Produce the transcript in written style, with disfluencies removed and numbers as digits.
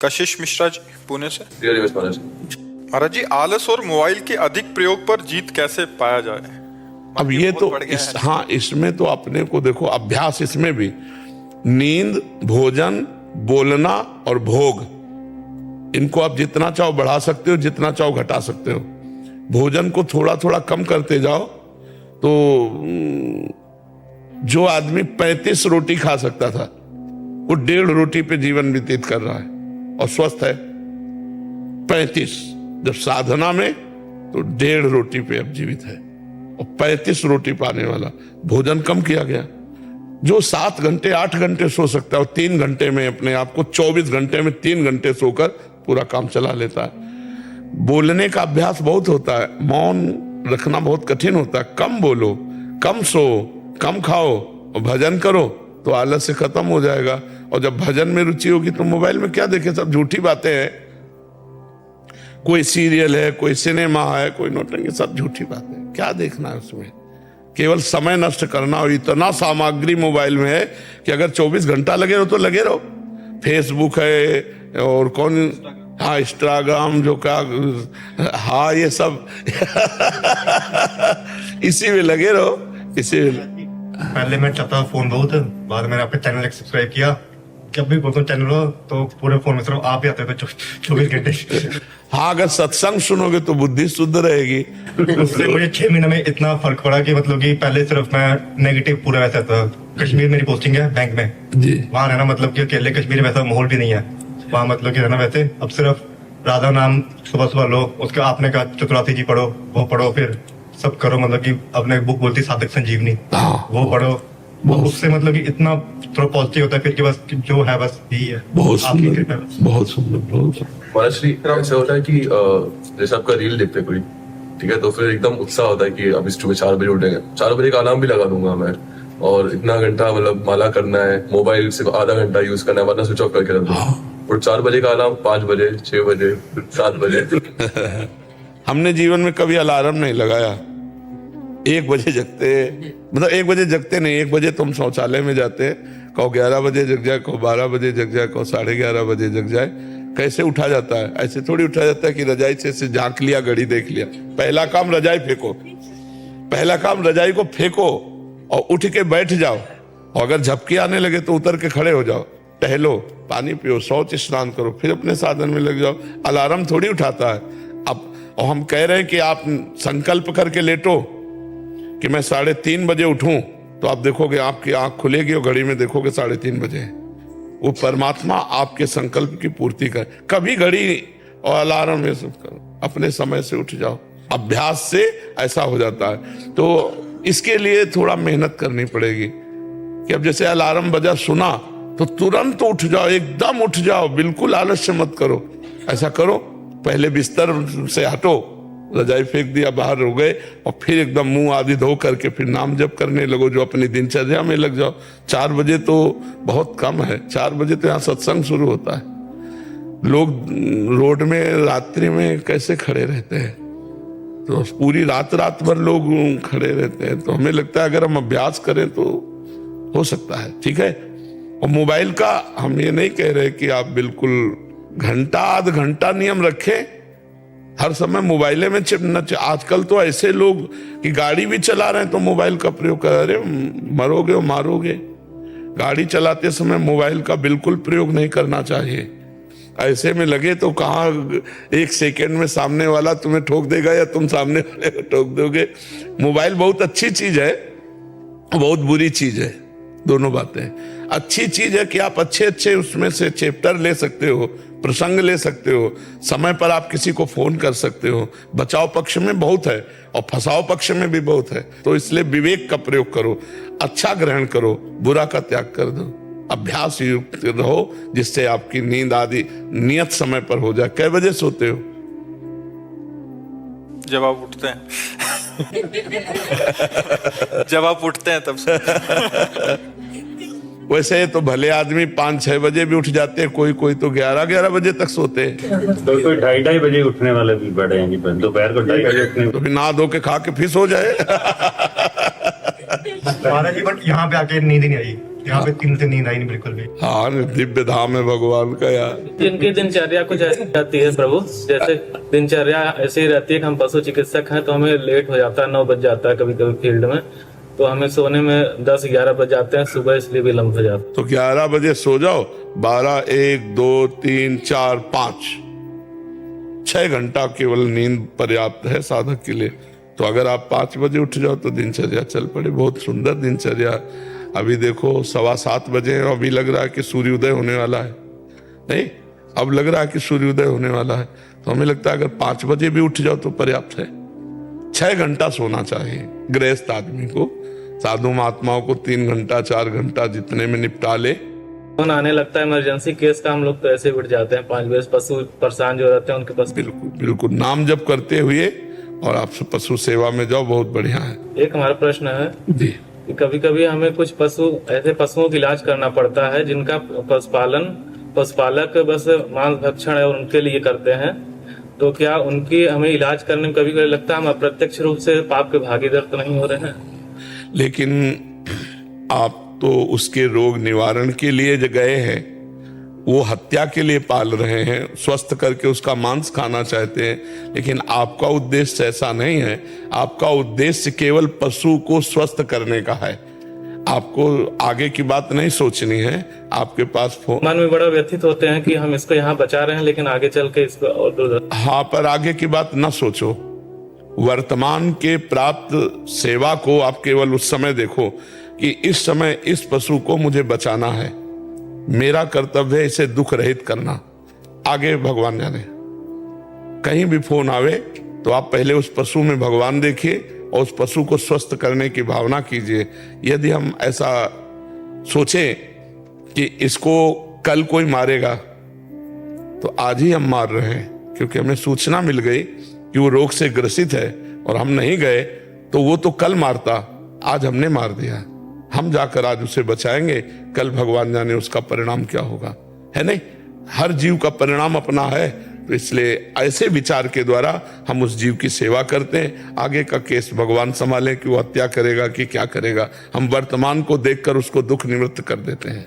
कशिश मिश्रा जी, पुणे से। महाराज जी, आलस और मोबाइल के अधिक प्रयोग पर जीत कैसे पाया जाए? अब ये तो हाँ, इसमें तो अपने को देखो, अभ्यास इसमें भी नींद, भोजन, बोलना और भोग, इनको आप जितना चाहो बढ़ा सकते हो, जितना चाहो घटा सकते हो। भोजन को थोड़ा थोड़ा कम करते जाओ तो जो आदमी 35 रोटी खा सकता था वो 1.5 रोटी पे जीवन व्यतीत कर रहा है और स्वस्थ है। 35 जब साधना में तो 1.5 रोटी पे अब जीवित है और 35 रोटी पाने वाला। भोजन कम किया गया। जो 7 घंटे 8 घंटे सो सकता है और 3 घंटे में अपने आप को 24 घंटे में 3 घंटे सोकर पूरा काम चला लेता है। बोलने का अभ्यास बहुत होता है, मौन रखना बहुत कठिन होता है। कम बोलो, कम सो, कम खाओ और भजन करो तो आलस से खत्म हो जाएगा। और जब भजन में रुचि होगी तो मोबाइल में क्या देखे, सब झूठी बातें हैं। कोई सीरियल है, कोई सिनेमा है, कोई नौटंकी, सब झूठी बातें। क्या देखना है उसमें? केवल समय नष्ट करना। और इतना सामग्री मोबाइल में है कि अगर 24 घंटा लगे रहो तो लगे रहो। फेसबुक है और कौन, हाँ इंस्टाग्राम, जो का, हाँ ये सब इसी में लगे रहो, इसी में। पहले मैं चाहता फोन बहुत, बाद में मैंने आपका चैनल सब्सक्राइब किया। जब भी बोलता चैनल हो तो पूरे फोन में सिर्फ आप ही आते थे 24 घंटे। हाँ, अगर सत्संग सुनोगे तो बुद्धि शुद्ध रहेगी। उससे मुझे 6 महीने में इतना फर्क पड़ा कि मतलब कि पहले सिर्फ मैं नेगेटिव पूरा वैसा था। कश्मीर मेरी पोस्टिंग है बैंक में जी, वहाँ रहना मतलब कि अकेले कश्मीर में वैसा माहौल भी नहीं है वहाँ, मतलब कि रहना वैसे। अब सिर्फ राधा नाम सुबह सुबह लो, उसका आपने कहा चतुरासी जी पढ़ो, वो पढ़ो, फिर सब करो। मतलब कि अपने बुक बोलती साधक संजीवनी, वो पढ़ो। उससे मतलब कि इतना थोड़ा पॉजिटिव होता है फिर कि बस जो है बस यही है। बहुत सुंदर, बहुत सुंदर, बहुत सुंदर। महाराज ऐसा होता है कि जैसे आपका रील देखते कोई, ठीक है, तो फिर एकदम उत्साह होता है कि अब इस सुबह 4 बजे उठेंगे। 4 बजे का अलार्म भी लगा दूंगा मैं, और इतना घंटा मतलब माला करना है, मोबाइल सिर्फ आधा घंटा यूज करना है, वरना स्विच ऑफ करके रख दूंगा। और 4 बजे का अलार्म 5 बजे, 6 बजे, 7 बजे। हमने जीवन में कभी अलार्म नहीं लगाया। 1 बजे जगते, मतलब 1 बजे जगते नहीं, 1 बजे तुम शौचालय में जाते, कहो 11 बजे जग जाए, कहो 12 बजे जग जाए, कहो 11:30 बजे जग जाए। कैसे उठा जाता है? ऐसे थोड़ी उठा जाता है कि रजाई से झांक लिया, घड़ी देख लिया। पहला काम रजाई फेंको, पहला काम रजाई को फेंको और उठ के बैठ जाओ। और अगर झपकी आने लगे तो उतर के खड़े हो जाओ, टहलो, पानी पियो, शौच स्नान करो, फिर अपने साधन में लग जाओ। अलार्म थोड़ी उठाता है। अब और हम कह रहे हैं कि आप संकल्प करके लेटो कि मैं 3:30 बजे उठूं, तो आप देखोगे आपकी आंख खुलेगी और घड़ी में देखोगे 3:30 बजे। वो परमात्मा आपके संकल्प की पूर्ति करे। कभी घड़ी और अलार्म ये सब करो, अपने समय से उठ जाओ। अभ्यास से ऐसा हो जाता है। तो इसके लिए थोड़ा मेहनत करनी पड़ेगी कि अब जैसे अलार्म बजा, सुना तो तुरंत उठ जाओ, एकदम उठ जाओ, बिल्कुल आलस्य मत करो। ऐसा करो, पहले बिस्तर से हटो, रजाई फेंक दिया, बाहर हो गए, और फिर एकदम मुंह आदि धो करके फिर नाम जप करने लगो, जो अपनी दिनचर्या में लग जाओ। 4 बजे तो बहुत कम है। 4 बजे तो यहाँ सत्संग शुरू होता है। लोग रोड में रात्रि में कैसे खड़े रहते हैं, तो पूरी रात भर लोग खड़े रहते हैं। तो हमें लगता है अगर हम अभ्यास करें तो हो सकता है, ठीक है। और मोबाइल का हम ये नहीं कह रहे कि आप बिल्कुल घंटा आध घंटा नियम रखें, हर समय मोबाइल में चिपना। आजकल तो ऐसे लोग कि गाड़ी भी चला रहे हैं तो मोबाइल का प्रयोग कर रहे, मरोगे और मारोगे। गाड़ी चलाते समय मोबाइल का बिल्कुल प्रयोग नहीं करना चाहिए। ऐसे में लगे तो कहाँ 1 सेकेंड में सामने वाला तुम्हें ठोक देगा या तुम सामने वाले को ठोक दोगे। मोबाइल बहुत अच्छी चीज है, बहुत बुरी चीज है, दोनों बातें। अच्छी चीज है कि आप अच्छे उसमें से चैप्टर ले सकते हो, प्रसंग ले सकते हो, समय पर आप किसी को फोन कर सकते हो। बचाव पक्ष में बहुत है और फंसाव पक्ष में भी बहुत है। तो इसलिए विवेक का प्रयोग करो, अच्छा ग्रहण करो, बुरा का त्याग कर दो। अभ्यास युक्त रहो जिससे आपकी नींद आदि नियत समय पर हो जाए। कै बजे सोते हो? जब आप उठते हैं। जब आप उठते हैं तब से। वैसे तो भले आदमी 5-6 बजे भी उठ जाते हैं, कोई तो 11-11 बजे तक सोते हैं। तो कोई 2:30 बजे उठने वाले भी बड़े हैं, दोपहर को 2:30 बजे उठने। तो फिर नहा धो के खा के फिर सो जाए। महाराज जी, बट यहाँ पे आके नींद नहीं आई। यहाँ पे 3 से नींद आई नहीं बिल्कुल भी। हाँ, दिव्य धाम है भगवान का यार। इनकी दिनचर्या कुछ ऐसी रहती है प्रभु, जैसे दिनचर्या ऐसी रहती है कि हम पशु चिकित्सक हैं तो हमें लेट हो जाता है, 9 बज जाता है कभी कभी फील्ड में, तो हमें सोने में 10-11 बज जाते हैं, सुबह इसलिए भी लंब हो जाता है। तो 11 बजे सो जाओ, 12, 1, 2, 3, 4, 5, 6 घंटा केवल नींद पर्याप्त है साधक के लिए। तो अगर आप 5 बजे उठ जाओ तो दिनचर्या चल पड़े। बहुत सुंदर दिनचर्या। अभी देखो 7:15 बजे हैं, अभी लग रहा है कि सूर्योदय होने वाला है। नहीं, अब लग रहा है कि सूर्योदय होने वाला है। तो हमें लगता है अगर 5 बजे भी उठ जाओ तो पर्याप्त है। 6 घंटा सोना चाहिए गृहस्थ आदमी को। साधु महात्माओं को 3 घंटा 4 घंटा जितने में निपटा ले। फोन आने लगता है इमरजेंसी केस का, हम लोग तो ऐसे उठ जाते हैं 5 बजे। पशु परेशान जो रहते हैं उनके पास बिल्कुल बिल्कुल नाम जप करते हुए और आप पशु सेवा में जाओ, बहुत बढ़िया है। एक हमारा प्रश्न है जी, कि कभी कभी हमें कुछ ऐसे पशुओं का इलाज करना पड़ता है जिनका पशुपालक बस मांस भक्षण है और उनके लिए करते हैं, तो क्या उनकी हमें इलाज करने में कभी कभी लगता है हम अप्रत्यक्ष रूप से पाप के भागीदार तो नहीं हो रहे हैं? लेकिन आप तो उसके रोग निवारण के लिए जो गए हैं, वो हत्या के लिए पाल रहे हैं, स्वस्थ करके उसका मांस खाना चाहते हैं। लेकिन आपका उद्देश्य ऐसा नहीं है। आपका उद्देश्य केवल पशु को स्वस्थ करने का है। आपको आगे की बात नहीं सोचनी है। आपके पास मन में बड़ा व्यथित होते हैं कि हम इसको यहाँ बचा रहे हैं लेकिन आगे चल के इसको और दूर। हाँ, पर आगे की बात ना सोचो। वर्तमान के प्राप्त सेवा को आप केवल उस समय देखो कि इस समय इस पशु को मुझे बचाना है, मेरा कर्तव्य है इसे दुख रहित करना। आगे भगवान जाने। कहीं भी फोन आवे तो आप पहले उस पशु में भगवान देखिए और उस पशु को स्वस्थ करने की भावना कीजिए। यदि हम ऐसा सोचें कि इसको कल कोई मारेगा, तो आज ही हम मार रहे हैं, क्योंकि हमें सूचना मिल गई कि वो रोग से ग्रसित है और हम नहीं गए तो वो तो कल मारता, आज हमने मार दिया। हम जाकर आज उसे बचाएंगे, कल भगवान जाने उसका परिणाम क्या होगा, है नहीं? हर जीव का परिणाम अपना है। तो इसलिए ऐसे विचार के द्वारा हम उस जीव की सेवा करते हैं। आगे का केस भगवान संभाले कि वो हत्या करेगा कि क्या करेगा। हम वर्तमान को देखकर उसको दुख निवृत्त कर देते हैं।